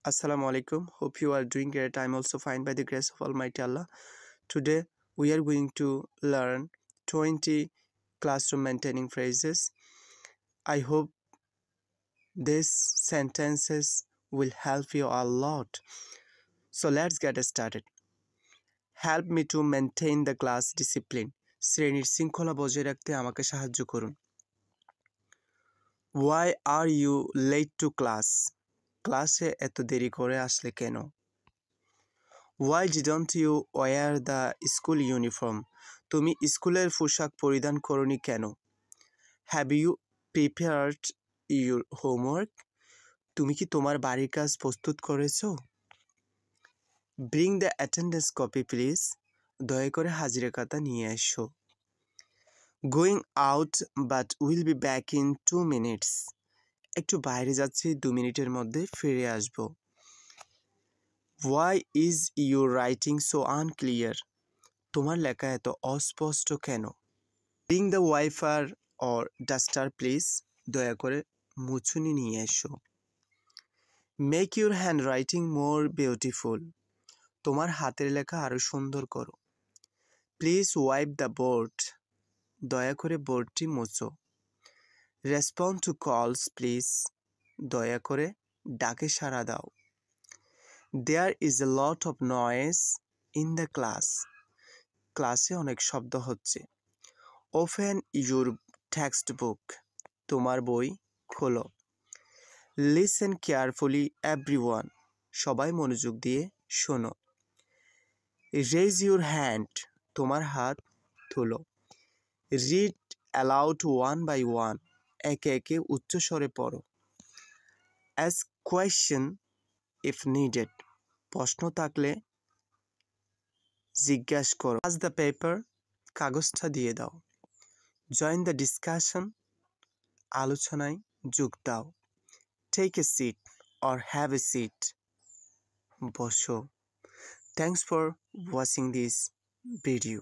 Assalamu alaikum. Hope you are doing great. I'm also fine by the grace of Almighty Allah. Today we are going to learn 20 classroom maintaining phrases. I hope these sentences will help you a lot. So let's get started. Help me to maintain the class discipline. শ্রেণীর শৃঙ্খলা বজায় রাখতে আমাকে সাহায্য করুন। Why are you late to class? ক্লাসে এত দেরি করে আসলে কেন? Why didn't you wear the school uniform? তুমি স্কুলের পোশাক পরিধান করনি কেন? Have you prepared your homework? তুমি কি তোমার বাড়ির কাজ প্রস্তুত করেছো? Bring the attendance copy please. দয়া করে হাজিরা খাতা নিয়ে এসো। Going out but will be back in 2 minutes. একটু বাইরে যাচ্ছি 2 মিনিটের মধ্যে ফিরে আসবো। Why is your writing so unclear? তোমার লেখা এত অস্পষ্ট কেন? Bring the wiper or duster please. দয়া করে মুছুনি নিয়ে এসো। Make your handwriting more beautiful. তোমার হাতের লেখা আরো সুন্দর করো। Please wipe the board. দয়া করে বোর্ডটি মুছো। Respond to calls please. দয়া করে ডাকে সাড়া দাও। There is a lot of noise in the class. ক্লাসে অনেক শব্দ হচ্ছে। Open your textbook. তোমার বই খোলো। Listen carefully everyone. সবাই মনোযোগ দিয়ে শোনো। Raise your hand. তোমার হাত তোলো। Read aloud one by one. একে একে উচ্চস্বরে পড়ো। Ask question if needed. প্রশ্ন থাকলে জিজ্ঞাসা করো। Pass the paper. কাগজটা দিয়ে দাও। Join the discussion. আলোচনায় যোগ দাও। Take a seat or have a seat. বসো। Thanks for watching this video.